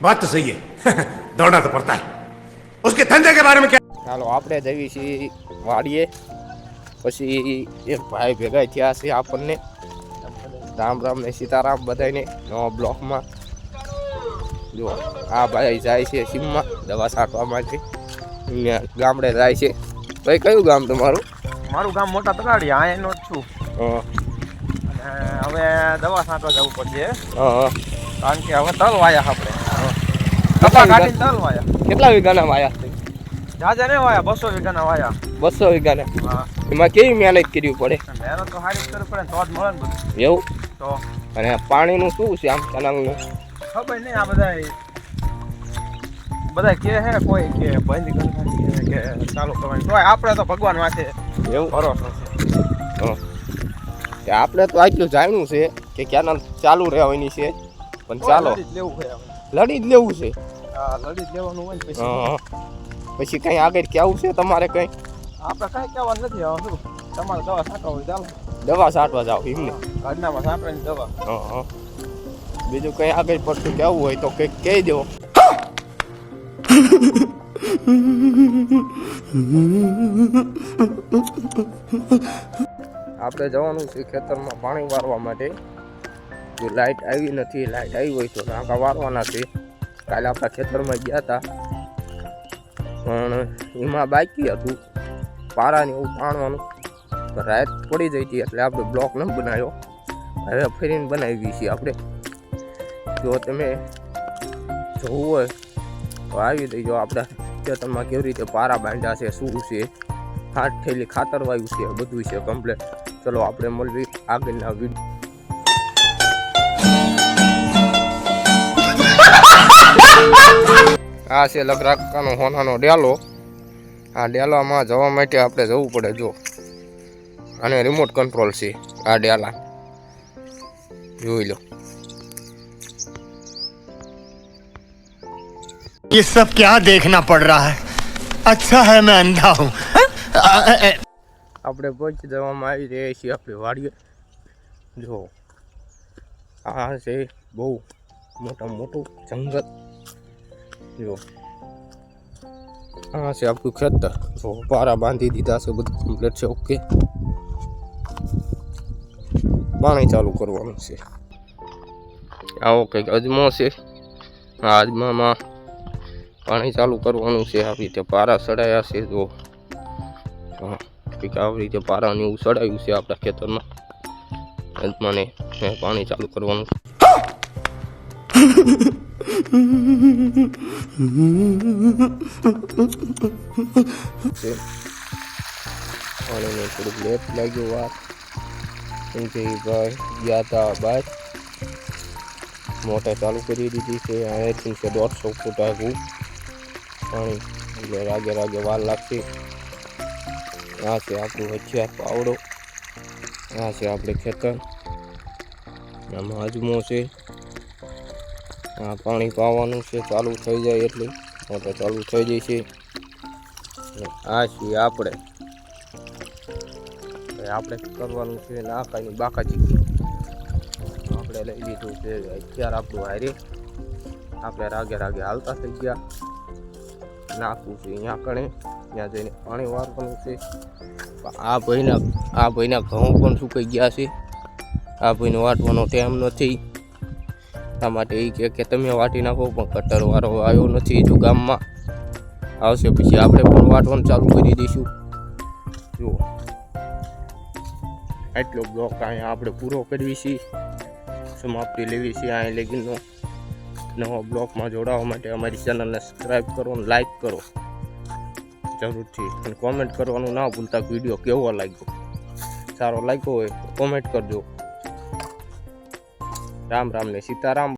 बात तो सही है दौड़ना तो पड़ता है उसके धंधे के बारे में क्या। ચાલો આપણે જઈએ છીએ વાડીએ, પછી એક ભાઈ ભેગા થયા છે આપણને. રામ રામ ને સીતારામ બધાને નવા બ્લોકમાં. જો આ ભાઈ જાય છે સીમમાં દવા છાંટવા માટે, ગામડે જાય છે. ભાઈ કયું ગામ તમારું? મારું ગામ મોટા તલાડી, અહીંનો જ છું. હા. અને હવે દવા છાંટવા જવું પડશે, હા. કારણ કે હવે તલ વાયા આપણે. કપા કાઢીને તલ વાયા. કેટલા વીઘાના વાયા? જાજા ને વાયા, 200 વીઘાના વાયા. 200 વીઘાના. હા. એમાં કેવી મહેનત કરવી પડે? મહેનત તો સારી જ કરવી પડે ને તો જ મળે ને બધું. એવું? તો અને પાણીનું શું છે આમ કેનાલનું? ખબર નહીં, આ બધા કે હે, કોઈ કે બંધ કરવાની કે ચાલુ કરવાની, તો આપણે તો ભગવાન વાંચે એવું ભરોસો છે. કે આપણે તો આટલું જાણ્યું છે કે કેનાલ ચાલુ રહેવાની છે, પણ ચાલો લડી જ લેવું હોય હવે. લડી જ લેવું છે. હા, લડી જ લેવાનું હોય ને પછી પછી કઈ આગળ કેવું છે તમારે? કઈ આપણે કાંઈ કહેવાનું નથી. હવે શું તમારે દવા છાંટવા હોય ચાલો, દવા છાંટવા જાવ એમને? ઘરનામાં છાંટવાની દવા. બીજું કઈ આગળ પડતું કેવું હોય તો કંઈક કહી દો. આપણે જવાનું છે ખેતરમાં પાણી વારવા માટે. જો લાઇટ આવી નથી, લાઇટ આવી હોય તો ટાંકા વારવાના છે. કાલે આપણા ખેતરમાં ગયા હતા પણ એમાં બાકી હતું પારાને એવું તાણવાનું, તો રાત પડી જઈ હતી એટલે આપણે બ્લોક ન બનાવ્યો. હવે ફરીને બનાવી છીએ આપણે. જો તમે જોવું હોય તો આવી દઈજો. આપણા ખેતરમાં કેવી રીતે પારા બાંધ્યા છે, શું છે, 8 થેલી ખાતર વાવ્યું છે, બધું છે કમ્પ્લેટ. ચલો આપણે મળવી આગળના વિડીયો. આ છે લગરાકાનો હોનાનો ડેલો. આ ડેલામાં જવા માટે આપણે જવું પડે. જો અને રિમોટ કંટ્રોલ છે આ ડેલા, જોઈ લો. ये सब क्या देखना पड़ रहा है? अच्छा है मैं अंधा हूँ. આપણે પહોંચી જવામાં આવી રહ્યા છીએ આપણે વાડીએ. જો આ છે બહુ મોટું જંગલ. જો આ છે આપણું ખેતર. જો પારા બાંધી દીધા છે, બધું કમ્પ્લીટ છે. ઓકે, પાણી ચાલુ કરવાનું છે. આવો કંઈક અજમો છે. આ અજમામાં પાણી ચાલુ કરવાનું છે. આવી રીતે પારા સડાયા છે. જો કંઈક આવી રીતે પારાને એવું સડાયું છે આપણા ખેતરમાં. અજમાને પાણી ચાલુ કરવાનું છે. પાણીને થોડુંક લેટ લાગ્યું. વાર સંજયભાઈ ગયા હતા બહાર, મોટર ચાલુ કરી દીધી છે. અહીંયાથી છે 150 ફૂટ આગું પાણી, એટલે રાગે વાર લાગશે. આ છે આપણું હથિયાર પાવડો. આ છે આપણે ખેતર. આમાં અજમો છે. આ પાણી પાવાનું છે. ચાલુ થઈ જાય એટલે મોટર ચાલુ થઈ જાય છે. આ છીએ આપણે કરવાનું છે નાકાની બાકાજી. આપણે લઈ લીધું છે હથિયાર આપણું હારે. આપણે રાગે હાલતા થઈ ગયા. નાખવું છે અહીંયા કણે, ત્યાં જઈને પાણી વારવાનું છે. આ ભાઈના ઘઉં પણ સુકાઈ ગયા છે. આ ભાઈને વાટવાનો ટાઈમ નથી. આ માટે એ કે તમે વાટી નાખો, પણ કટર વાળો આવ્યો નથી. જો ગામમાં આવશે પછી આપણે પણ વાટવાનું ચાલુ કરી દઈશું. જુઓ આટલો બ્લોક અહીંયા આપણે પૂરો કરવી છીએ, સમાપ્તિ લેવી છીએ અહીં લગીનો. નવા બ્લોકમાં જોડાવા માટે અમારી ચેનલને સબસ્ક્રાઈબ કરો અને લાઈક કરો જરૂરથી, અને કોમેન્ટ કરવાનું ના ભૂલતા. વિડીયો કેવો લાગ્યો, સારો લાગ્યો હોય તો કોમેન્ટ કરજો. રામ રામ ને સીતારામ.